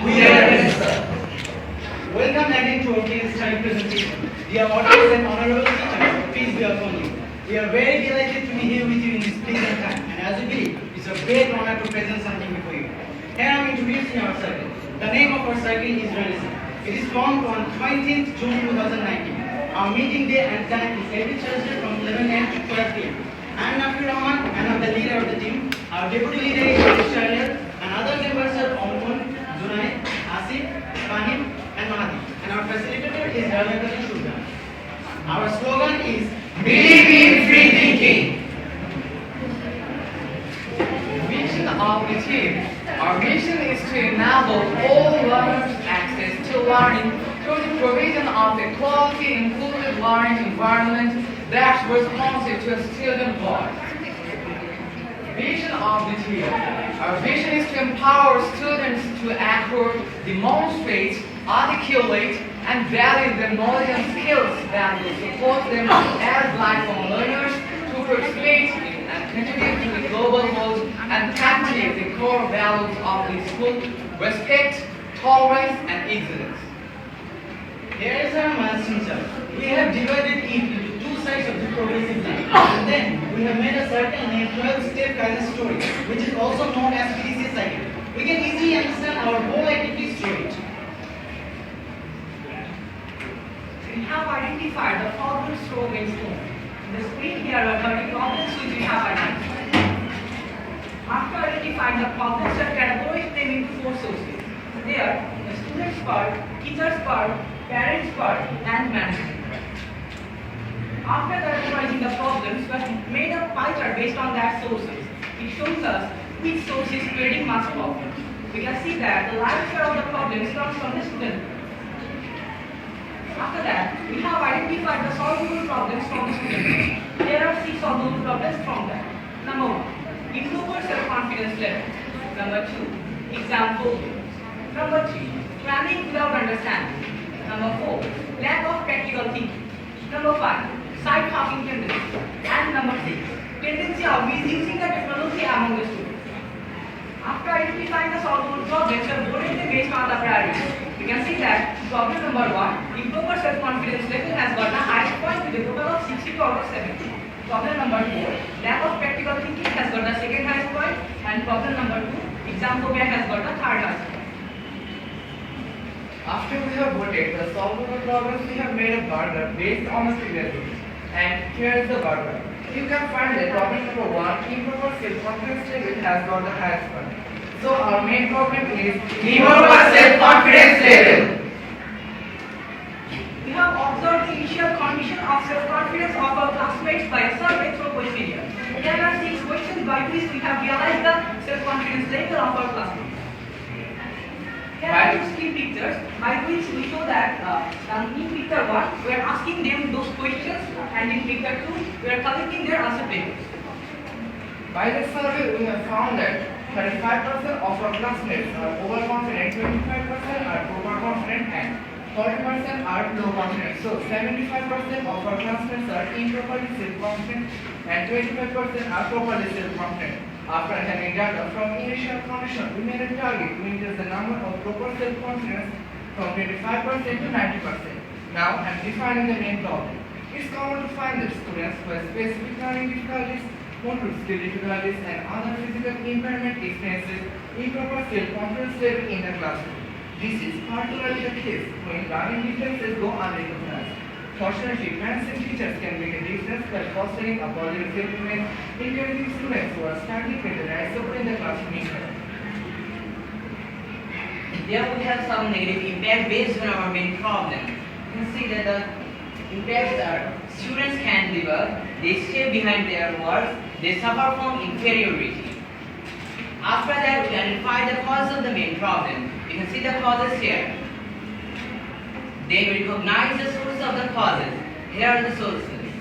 We are ready, sir. Welcome again to our case study presentation. Dear audience and honorable teachers, please be upon you. We are very delighted to be here with you in this pleasant time, and as you believe, it's a great honor to present something before you. Here I am introducing our circle. The name of our circle is Renaissance. It is formed on 20th June 2019. Our meeting day and time is every Thursday from 11 a.m. to 12 p.m. I am Nafi Rahman, and I am the leader of the team. Our deputy leader is Sharil, and other members are Omkun, Junai, Asif, Fahim, and Mahdi. And our facilitator is Ravakata Shubha. Our slogan is Believe in Free Thinking. Mission of the team. Our mission is to enable all learners access to learning through the provision of a quality inclusive learning environment that's responsive to a student voice. Vision of the team. Our vision is to empower students to acquire, demonstrate, articulate, and value the knowledge and skills that will support them as lifelong learners to participate in and contribute to the global world and practice the core values of the school: respect, tolerance, and excellence. Here is our milestone chart. We have divided it into two sides of the progressive line, and then we have made a circle named 12-step guidance story, which is also known as PDC cycle. We can easily understand our whole activity through it. We have identified the problems through brainstorm. In the screen here are 30 problems which we have identified. After identifying the problems, we have categorized them into 4 sources. They are the student's part, teacher's part, parents' part, and management. After categorizing the problems, we have made a pie chart based on that sources. It shows us which source is creating much problems. We can see that the lion's share of the problems comes from the student. After that, we have identified the solvable problems from the student. There are 6 solvable problems from that. Number 1, improve your self-confidence level. Number 2, example. Number 3, planning without understanding. Number 4, lack of practical thinking. Number 5, side hopping tendency. And number 6, tendency of misusing the technology among the students. After identifying the solvable problems, we have voted them based on the priority. We can see that problem number 1, improper self-confidence level has got the highest point with a total of 62 out of 70. Problem number 4, lack of practical thinking has got the second highest point, and problem number 2, exam phobia has got the third highest point. After we have voted the solvable problems, we have made a burger based on the previous one. And here is the burger. You can find that problem number 1, improper self-confidence level has got the highest point. So our main problem is Improper self-confidence level. We have observed the initial condition of self-confidence of our classmates by a survey through questionnaire. There are 6 questions by which we have realized the self-confidence level of our classmates. Here are 2 screen pictures by which we show that in picture 1, we are asking them those questions, and in picture 2, we are collecting their answer papers. by the survey we have found that 35% of our classmates are overconfident, 25% are overconfident, and 40% are low confident. So 75% of our classmates are improperly self-confident and 25% are properly self-confident. After having data from initial condition, we made a target to increase the number of proper self-confidence from 25% to 90%. Now I am defining the main problem. It's common to find that students who have specific learning difficulties, motor skill difficulties, and other physical impairment experiences improper self-confidence level in the classroom. This is particularly the case when learning differences go unrecognized. Fortunately, parents and teachers can make a difference by fostering a positive self-image, encouraging students who are struggling with the rise of in the classroom environment. There we have some negative impact based on our main problem. You can see that the impacts are students can't deliver, they stay behind their work, they suffer from inferiority. After that, we identify the cause of the main problem. You can see the causes here. Then we recognize the source of the causes. Here are the sources.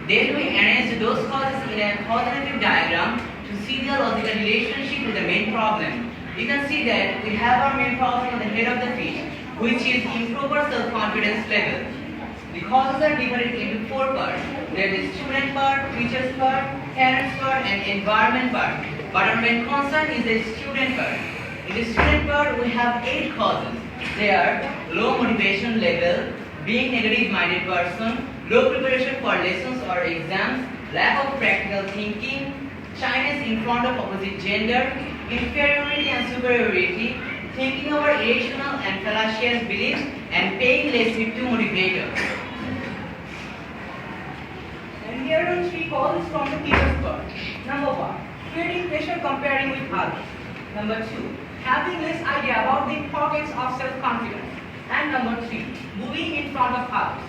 Then we arrange those causes in a coordinative diagram to see the logical relationship with the main problem. You can see that we have our main problem on the head of the fish, which is improper self-confidence level. The causes are divided into 4 parts. There is student part, teacher's part, parents part, and environment part. But our main concern is the student part. In the student part, we have 8 causes. They are low motivation level, being negative-minded person, low preparation for lessons or exams, lack of practical thinking, shyness in front of opposite gender, inferiority and superiority, thinking over irrational and fallacious beliefs, and paying less heed to motivators. And here are 3 causes from the previous part. Number 1, creating pressure comparing with others. Number 2, having less idea about the importance of self-confidence. And number 3, moving in front of others.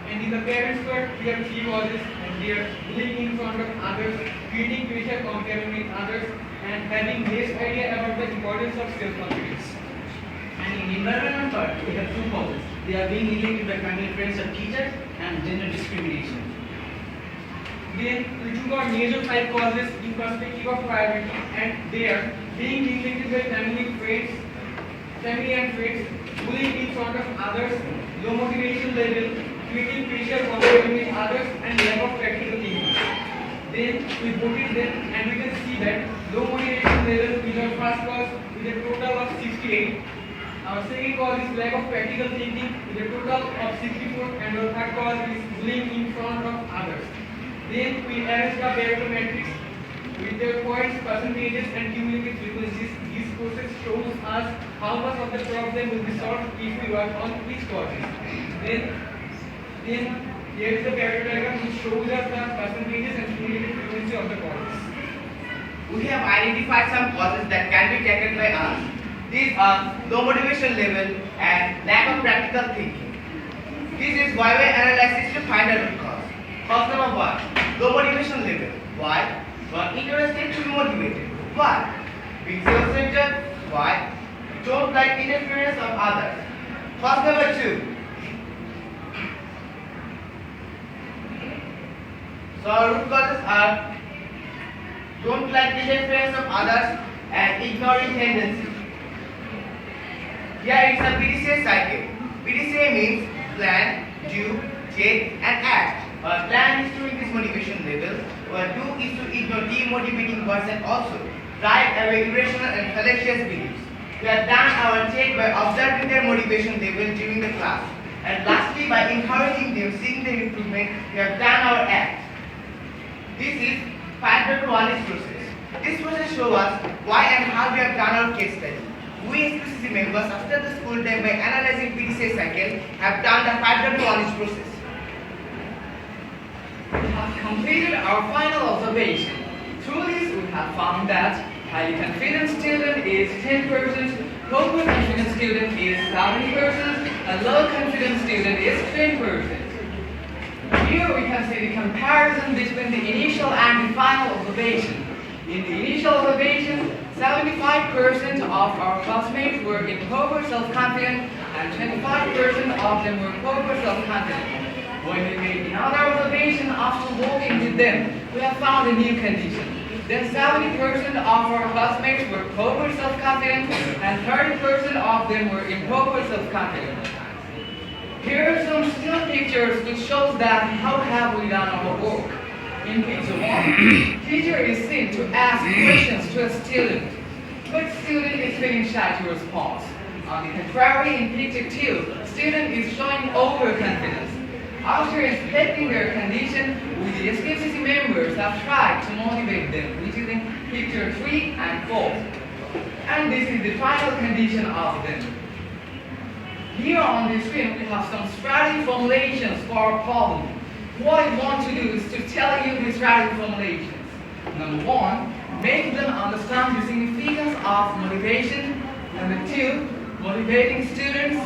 And in the parents part, we have 3 causes, and they are bullying in front of others, creating pressure comparing with others, and having less idea about the importance of self-confidence. And in environmental part, we have 2 causes. They are being neglected by family, friends, and teachers, and gender discrimination. Then we took our major 5 causes in perspective of priority, and they are being neglected by family and friends, bullying in front of others, low motivation level, creating pressure comparing with others, and lack of practical thinking. Then we voted them, and we can see that low motivation level is our first cause with a total of 68. Our second cause is lack of practical thinking with a total of 64, and our third cause is bullying in front of others. Then we arrange the Pareto matrix with their points, percentages, and cumulative frequencies. This process shows us how much of the problem will be solved if we work on each causes. Then here is the Pareto diagram which shows us the percentages and cumulative frequency of the causes. We have identified some causes that can be tackled by us. These are low motivation level and lack of practical thinking. This is why we analysis to find a root cause. Cause number 1, low motivation level. Why? We are interested to be motivated. Why? Being self-centered. Why? Don't like interference of others. Cause number 2. So our root causes are don't like interference of others and ignoring tendencies. Here it's a PDCA cycle. PDCA means plan, do, take and act. Our plan is to increase motivation level. Our do is to ignore demotivating person also. Drive away irrational and fallacious beliefs. We have done our take by observing their motivation level during the class. And lastly, by encouraging them, seeing their improvement, we have done our act. This is 5.1 process. This process shows us why and how we have done our case study. We SQCC members, after the school time, by analyzing PDCA cycle, have done the 5.1 process. We have completed our final observation. Through this, we have found that highly confident student is 10%, low confident student is 70%, and low confident student is 10%. Here we can see the comparison between the initial and the final observation. In the initial observation, 75% of our classmates were in proper self-confidence and 25% of them were proper self-confident. When we made another observation after working with them, we have found a new condition. Then 70% of our classmates were proper self-confident and 30% of them were improper self-confident. Here are some still pictures which shows that how have we done our work. In picture 1, teacher is seen to ask questions to a student, but student is feeling shy to respond. On the contrary, in picture 2, student is showing overconfidence. After inspecting their condition, we the SQCC members have tried to motivate them, which is in picture 3 and 4. And this is the final condition of them. Here on the screen, we have some strategy formulations for our problem. What I want to do is to tell you the strategy formulations. Number 1, make them understand the significance of motivation. Number 2, motivating students.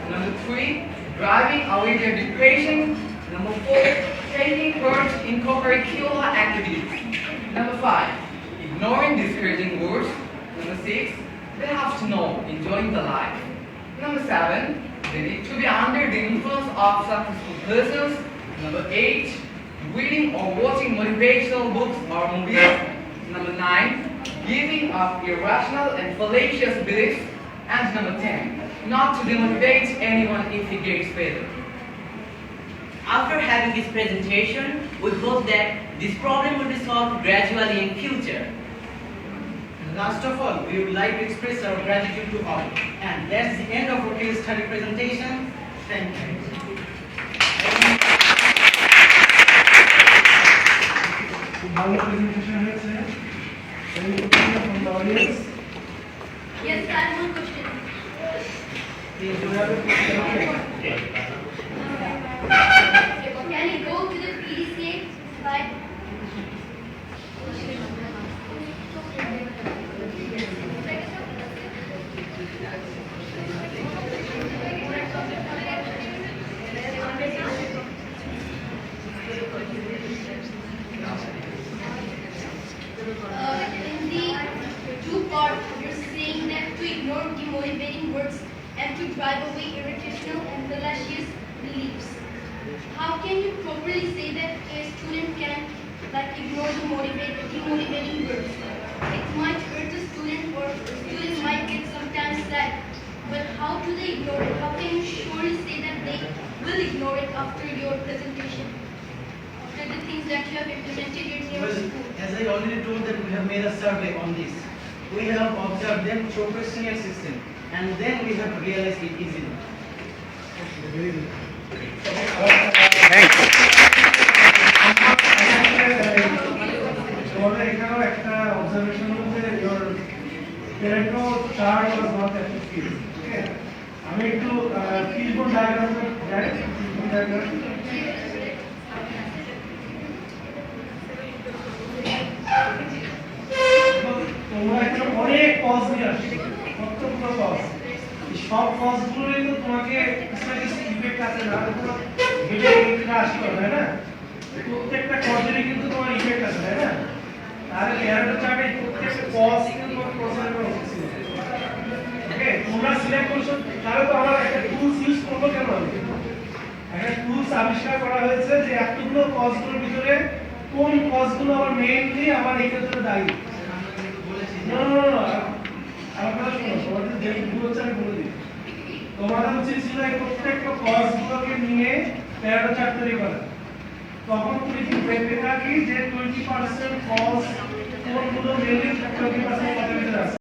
Number 3, driving away their depression. Number 4, taking part in co-curricular activities. Number 5, ignoring discouraging words. Number 6, they have to know enjoying the life. Number 7, they need to be under the influence of successful persons. Number 8, reading or watching motivational books or movies. Number 9, giving up irrational and fallacious beliefs. And number 10, not to demotivate anyone if he gets better. After having this presentation, we hope that this problem will be solved gradually in future. Last of all, we would like to express our gratitude to all. And that's the end of our case study presentation. Thank you. ভালো presentation হয়েছে। Any question from the audience? Yes, I have one question. Please do have a question. Can you go to the PDCA slide? In the two part, you're saying that to ignore demotivating words and to drive away irritational and fallacious beliefs. How can you properly say that a student can ignore the demotivating words? It might hurt the student or the student might get sometimes sad. But how do they ignore it? How can you surely say that they will ignore it after your presentation? After the things that you have implemented in your Well, school? as I already told that we have made a survey on this. We have observed them through questionnaire system, and then we have realized it easily. তোমাদের এখানেও একটা observation হচ্ছে your Pareto chart was not effective. Okay? আমি একটু fishbone ডায়াগ্রামটা যাই fishbone diagram তোমরা এখানে অনেক কজ নিয়ে আসছো কতগুলো কজ সব কজগুলো কিন্তু তোমাকে কিছু না কিছু ইফেক্ট আছে না তোমার হেডে এটা আসলো তাই না প্রত্যেকটা কজেরই কিন্তু তোমার ইফেক্ট আছে তাই না তাহলে এয়ারটা চার্টে প্রত্যেকটা কজ কিন্তু তোমার প্রসেস করা উচিত ওকে তোমরা সিলেক্ট করছো তাহলে তো আমরা একটা টুলস ইউজ করবো কেন একটা টুলস আবিষ্কার করা হয়েছে যে এতগুলো কজগুলোর ভিতরে কোন কজগুলো আমার মেইনলি আমার এই ক্ষেত্রে দায়ী না আমার কথা শোনো তোমাদের যে ভুল হচ্ছে আমি বলে দিই তোমাদের উচিত ছিল এই প্রত্যেকটা কজগুলোকে নিয়ে 13টা চার্ট তৈরি করা তখন তুমি কি দেখবে কি যে 20% কজ কোনগুলো মেইনলি 20%